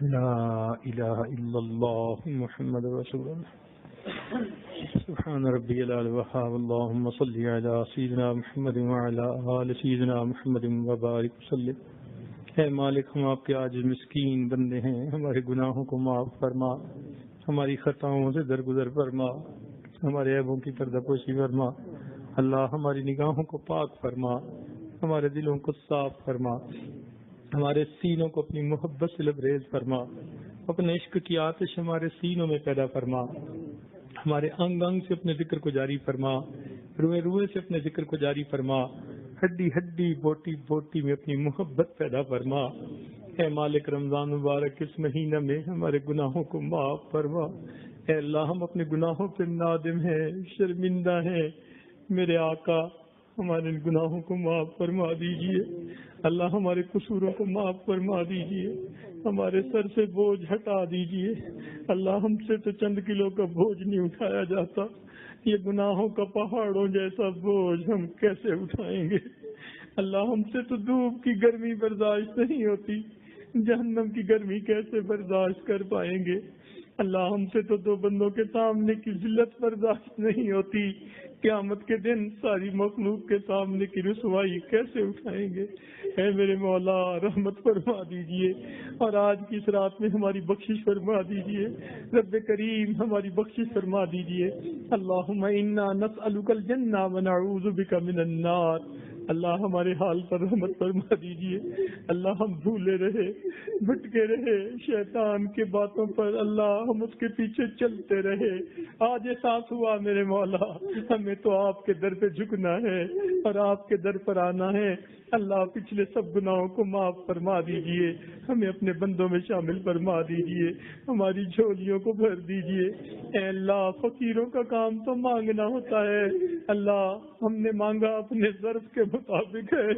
لا الہ الا اللہ محمد رسول اللہ. سبحان ربی العلی الوہاب. اللہم صلی علی سیدنا محمد وعلی آل سیدنا محمد وبارک وسلم. اے مالک، ہم آپ کے عاجز مسکین بندے ہیں، ہمارے گناہوں کو معاف فرما، ہماری خطاؤں سے درگزر فرما، ہمارے عیبوں کی پردہ پوشی فرما. اللہ ہماری نگاہوں کو پاک فرما، ہمارے دلوں کو صاف فرما، ہمارے سینوں کو اپنی محبت سے لبریز فرما، اپنے عشق کی آتش ہمارے سینوں میں پیدا فرما، ہمارے انگ انگ سے اپنے ذکر کو جاری فرما، روئے روئے سے اپنے ذکر کو جاری فرما، ہڈی ہڈی بوٹی بوٹی میں اپنی محبت پیدا فرما. اے مالک، رمضان مبارک اس مہینہ میں ہمارے گناہوں کو معاف فرما. اے اللہ، ہم اپنے گناہوں پہ نادم ہیں، شرمندہ ہیں. میرے آقا، ہمارے گناہوں کو معاف فرما دیجئے. اللہ، ہمارے قصوروں کو معاف فرما دیجئے، ہمارے سر سے بوجھ ہٹا دیجئے. اللہ، ہم سے تو چند کلو کا بوجھ نہیں اٹھایا جاتا، یہ گناہوں کا پہاڑوں جیسا بوجھ ہم کیسے اٹھائیں گے؟ اللہ، ہم سے تو دھوپ کی گرمی برداشت نہیں ہوتی، جہنم کی گرمی کیسے برداشت کر پائیں گے؟ اللہ، ہم سے تو دو بندوں کے سامنے کی ذلت برداشت نہیں ہوتی، قیامت کے دن ساری مخلوق کے سامنے کی رسوائی کیسے اٹھائیں گے؟ اے میرے مولا، رحمت فرما دیجئے اور آج کی اس رات میں ہماری بخشش فرما دیجئے. رب کریم، ہماری بخشش فرما دیجئے. اللہم انا نسألک الجنہ ونعوذ بک من النار. اللہ، ہمارے حال پر رحمت فرما دیجئے. اللہ، ہم بھولے رہے، بھٹکے رہے شیطان کے باتوں پر، اللہ ہم اس کے پیچھے چلتے رہے. آج احساس ہوا میرے مولا، ہمیں تو آپ کے در پہ جھکنا ہے اور آپ کے در پر آنا ہے. اللہ، پچھلے سب گناہوں کو معاف فرما دیجئے، ہمیں اپنے بندوں میں شامل فرما دیجئے، ہماری جھولیوں کو بھر دیجئے. اے اللہ، فقیروں کا کام تو مانگنا ہوتا ہے. اللہ، ہم نے مانگا اپنے ظرف کے مطابق ہے،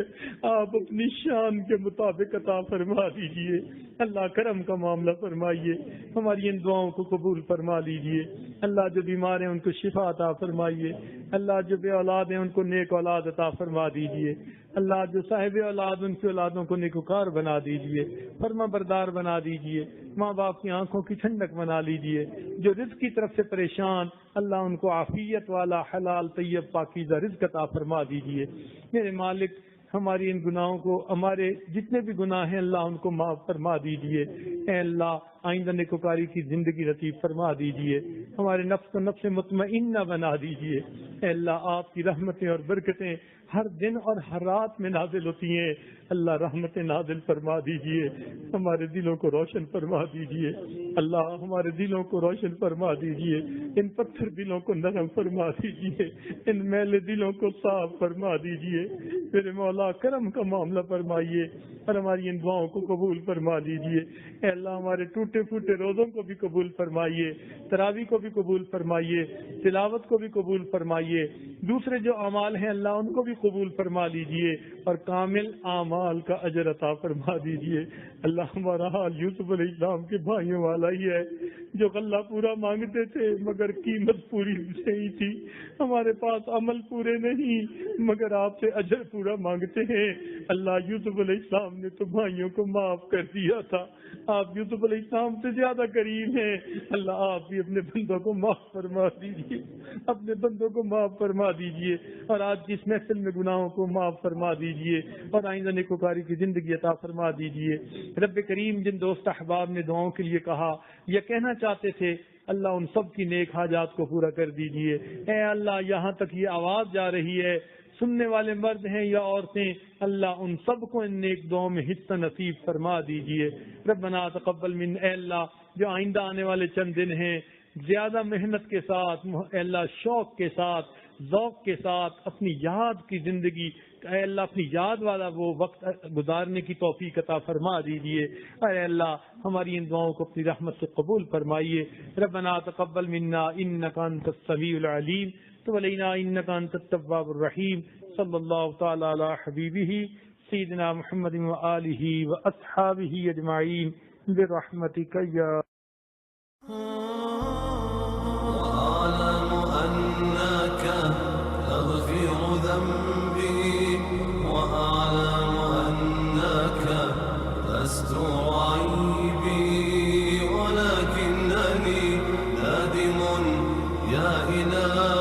آپ اپنی شان کے مطابق عطا فرما دیجئے. اللہ، کرم کا معاملہ فرمائیے، ہماری ان دعاؤں کو قبول فرما لیجئے. اللہ، جو بیمار ہیں ان کو شفا عطا فرمائیے. اللہ، جو بے اولاد ہیں ان کو نیک اولاد عطا فرما دیجئے. اللہ، جو صاحب اولاد ان کی اولادوں کو نیکوکار بنا دیجئے، فرما بردار بنا دیجئے. ماں باپ کی آنکھوں کی ٹھنڈک بنا لیجئے. جو رزق کی طرف سے پریشان، اللہ ان کو عافیت والا حلال طیب پاکیزہ رزق عطا فرما دیجئے. میرے مالک، ہماری ان گناہوں کو، ہمارے جتنے بھی گناہ ہیں اللہ ان کو معاف فرما دیجئے. اے اللہ، آئندہ نیکوکاری کی زندگی نصیب فرما دیجئے. ہمارے نفس کو نفس مطمئنہ بنا دیجئے. اے اللہ، آپ کی رحمتیں اور برکتیں ہر دن اور ہر رات میں نازل ہوتی ہیں. اللہ، رحمتیں نازل فرما دیجئے، ہمارے دلوں کو روشن فرما دیجئے. اللہ، ہمارے دلوں کو روشن فرما دیجئے. ان پتھر دلوں کو نرم فرما دیجئے، ان میلے دلوں کو صاف فرما دیجئے. میرے مولا، کرم کا معاملہ فرمائیے اور ہماری ان دعاؤں کو قبول فرما دیجئے. اے اللہ، ہمارے ٹوٹے پھوٹے روزوں کو بھی قبول فرمائیے، تراویح کو بھی قبول فرمائیے، تلاوت کو بھی قبول فرمائیے. دوسرے جو اعمال ہیں اللہ ان کو بھی قبول فرما لیجئے اور کامل اعمال کا اجر عطا فرما دیجئے. اللہ، ہمارا حال یوسف علیہ السلام کے بھائیوں والا ہی ہے، جو غلہ پورا مانگتے تھے مگر قیمت پوری نہیں تھی. ہمارے پاس عمل پورے نہیں مگر آپ سے اجر پورا مانگتے ہیں. اللہ، یوسف علیہ السلام نے تو بھائیوں کو معاف کر دیا تھا، آپ یوسف علیہ السلام سے زیادہ کریم ہیں. اللہ، آپ بھی اپنے بندوں کو معاف فرما دیجئے، اپنے بندوں کو معاف فرما دیجئے اور آج کی اس محفل میں گناہوں کو معاف فرما دیجئے اور آئندہ نیکوکاری کی زندگی عطا فرما دیجئے. رب کریم، جن دوست احباب نے دعاؤں کے لیے کہا یا کہنا چاہتے تھے، اللہ ان سب کی نیک حاجات کو پورا کر دیجئے. اے اللہ، یہاں تک یہ آواز جا رہی ہے، سننے والے مرد ہیں یا عورتیں، اللہ ان سب کو ان نیک دعاؤں میں حصہ نصیب فرما دیجئے. ربنا تقبل من، اے اللہ جو آئندہ آنے والے چند دن ہیں زیادہ محنت کے ساتھ، اے اللہ شوق کے ساتھ، ذوق کے ساتھ اپنی یاد کی زندگی، اے اللہ اپنی یاد والا وہ وقت گزارنے کی توفیق عطا فرما دیجئے. اے اللہ، ہماری ان دعاؤں کو اپنی رحمت سے قبول فرمائیے. ربنا تقبل منا انک انت السمیع العلیم تب علینا انک انت التواب الرحیم. صلی اللہ تعالی علی حبیبہ سیدنا محمد وآلہ واصحابہ اجمعین برحمتک یا وأعلم أنك تغفر ذنبي وأعلم أنك تستر عيبي يا إله